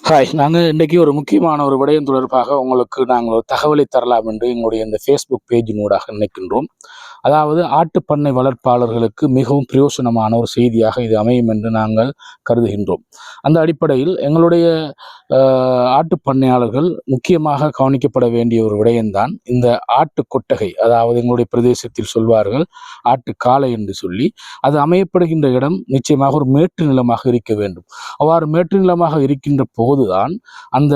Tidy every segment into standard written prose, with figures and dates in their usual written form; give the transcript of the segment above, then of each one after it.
Hi. நாங்கள் இன்றைக்கி ஒரு முக்கியமான ஒரு விடயம் தொடர்பாக உங்களுக்கு நாங்கள் ஒரு தகவலை தரலாம் என்று எங்களுடைய இந்த ஃபேஸ்புக் பேஜினூடாக நினைக்கின்றோம். அதாவது ஆட்டுப்பண்ணை வளர்ப்பாளர்களுக்கு மிகவும் பிரயோசனமான ஒரு செய்தியாக இது அமையும் என்று நாங்கள் கருதுகின்றோம். அந்த அடிப்படையில் எங்களுடைய ஆட்டுப்பண்ணையாளர்கள் முக்கியமாக கவனிக்கப்பட வேண்டிய ஒரு விடயம்தான் இந்த ஆட்டு கொட்டகை. அதாவது எங்களுடைய பிரதேசத்தில் சொல்வார்கள் ஆட்டுக்காலை என்று சொல்லி. அது அமையப்படுகின்ற இடம் நிச்சயமாக ஒரு மேட்டு நிலமாக இருக்க வேண்டும். அவ்வாறு மேட்டு நிலமாக இருக்கின்ற போதுதான் அந்த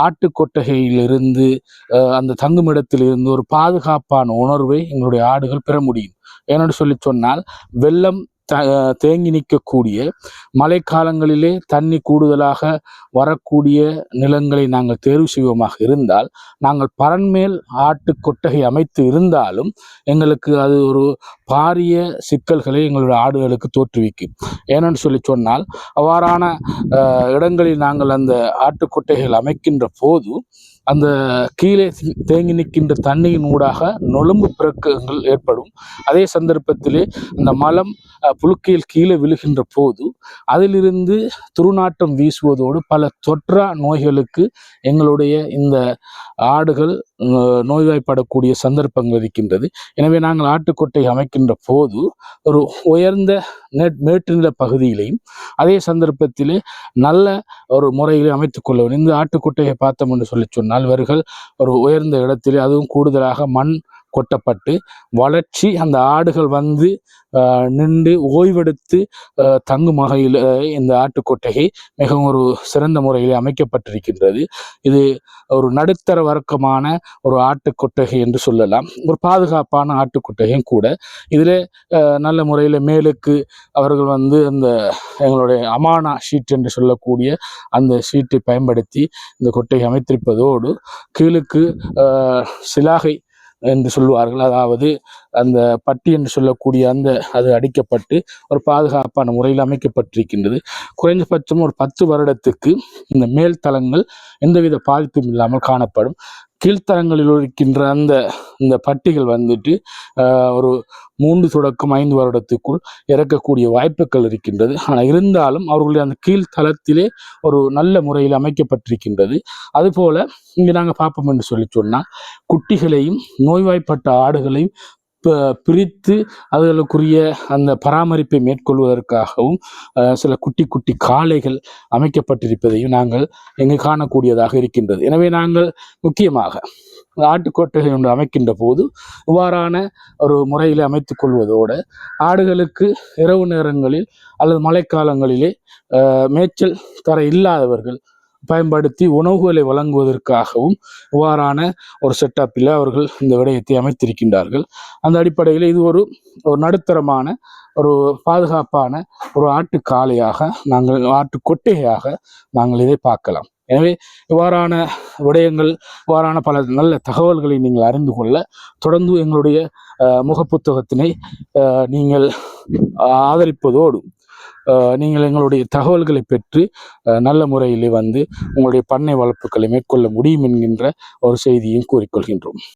ஆட்டு கொட்டகையிலிருந்து அந்த தங்குமிடத்திலிருந்து ஒரு பாதுகாப்பான உணர்வை எங்களுடைய ஆடுகள் பெற முடியும். ஏனென்று சொல்லி சொன்னால், வெள்ளம் தேங்கி நிற்கக்கூடிய மழைக்காலங்களிலே தண்ணி கூடுதலாக வரக்கூடிய நிலங்களை நாங்கள் தேர்வு செய்வோமாக இருந்தால், நாங்கள் பரண்மேல் ஆட்டு கொட்டகை அமைத்து இருந்தாலும் எங்களுக்கு அது ஒரு பாரிய சிக்கல்களை எங்களுடைய ஆடுகளுக்கு தோற்றுவிக்கும். ஏனென்று சொல்லி சொன்னால், அவ்வாறான இடங்களில் நாங்கள் அந்த ஆட்டுக்கொட்டைகள் அமைக்கின்ற போது அந்த கீழே தேங்கி நிற்கின்ற தண்ணியின் ஊடாக நொழும்பு பிறக்கங்கள் ஏற்படும். அதே சந்தர்ப்பத்திலே அந்த மலம் புழுக்கையில் கீழே விழுகின்ற போது அதிலிருந்து துர்நாற்றம் வீசுவதோடு பல தொற்றா நோய்களுக்கு எங்களுடைய இந்த ஆடுகள் நோய்வாய்ப்படக்கூடிய சந்தர்ப்பங்கள் இருக்கின்றது. எனவே நாங்கள் ஆட்டுக்கொட்டை அமைக்கின்ற போது ஒரு உயர்ந்த மேட்டு நில பகுதியிலையும் அதே சந்தர்ப்பத்திலே நல்ல ஒரு முறையிலே அமைத்துக் கொள்ள வேண்டும். இந்த ஆட்டுக்கொட்டையை பார்த்தோம் என்று சொல்லி சொன்னால், இவர்கள் ஒரு உயர்ந்த இடத்திலே, அதுவும் கூடுதலாக மண் கொட்டப்பட்டு வளர்ச்சி அந்த ஆடுகள் வந்து நின்று ஓய்வெடுத்து தங்கும் வகையில் இந்த ஆட்டுக்கொட்டகை மிகவும் ஒரு சிறந்த முறையில் அமைக்கப்பட்டிருக்கின்றது. இது ஒரு நடுத்தர வர்க்கமான ஒரு ஆட்டுக்கொட்டகை என்று சொல்லலாம். ஒரு பாதுகாப்பான ஆட்டுக்கொட்டகையும் கூட. இதில் நல்ல முறையில் மேலுக்கு அவர்கள் வந்து அந்த எங்களுடைய அமானா ஷீட் என்று சொல்லக்கூடிய அந்த ஷீட்டை பயன்படுத்தி இந்த கொட்டகை அமைத்திருப்பதோடு கீழுக்கு சிலாகை என்று சொல்லுவார்கள், அதாவது அந்த பட்டி என்று சொல்லக்கூடிய அது அடிக்கப்பட்டு ஒரு பாதுகாப்பான முறையில் அமைக்கப்பட்டிருக்கின்றது. குறைந்தபட்சம் ஒரு 10 வருடத்துக்கு இந்த மேல் தளங்கள் எந்தவித பாதிப்பும் இல்லாமல் காணப்படும். கீழ்த்தரங்களில் இருக்கின்ற இந்த பட்டிகள் வந்துட்டு ஒரு 3 தொடக்கம் 5 வருடத்துக்குள் இறக்கக்கூடிய வாய்ப்புகள் இருக்கின்றது. ஆனால் இருந்தாலும் அவர்களுடைய அந்த கீழ்த்தளத்திலே ஒரு நல்ல முறையில் அமைக்கப்பட்டிருக்கின்றது. அதுபோல இங்கே நாங்கள் பார்ப்போம் என்று சொல்லி சொன்னால், குட்டிகளையும் நோய்வாய்ப்பட்ட ஆடுகளையும் பிரித்து அதுகளுக்குரிய அந்த பராமரிப்பை மேற்கொள்வதற்காகவும் சில குட்டி குட்டி காளைகள் அமைக்கப்பட்டிருப்பதையும் நாங்கள் இங்கு காணக்கூடியதாக இருக்கின்றது. எனவே நாங்கள் முக்கியமாக ஆட்டுக்கொட்டகை ஒன்று அமைக்கின்ற போது இவ்வாறான ஒரு முறையில் அமைத்துக் கொள்வதோடு ஆடுகளுக்கு இரவு நேரங்களில் அல்லது மழைக்காலங்களிலே மேய்ச்சல் தர இல்லாதவர்கள் பயன்படுத்தி உணவுகளை வழங்குவதற்காகவும் இவ்வாறான ஒரு செட்டப்பில் அவர்கள் இந்த விடயத்தை அமைத்திருக்கின்றார்கள். அந்த அடிப்படையில் இது ஒரு நடுத்தரமான ஒரு பாதுகாப்பான ஒரு ஆட்டுக்காளையாக ஆட்டு கொட்டையாக நாங்கள் இதை பார்க்கலாம். எனவே இவ்வாறான விடயங்கள், இவ்வாறான பல நல்ல தகவல்களை நீங்கள் அறிந்து கொள்ள தொடர்ந்து எங்களுடைய முகப்புத்தகத்தினை நீங்கள் ஆதரிப்பதோடு நீங்கள் எங்களுடைய தகவல்களை பெற்று நல்ல முறையிலே வந்து உங்களுடைய பண்ணை வளர்ப்புகளை மேற்கொள்ள முடியும் என்கின்ற ஒரு செய்தியும் கூறிக்கொள்கின்றோம்.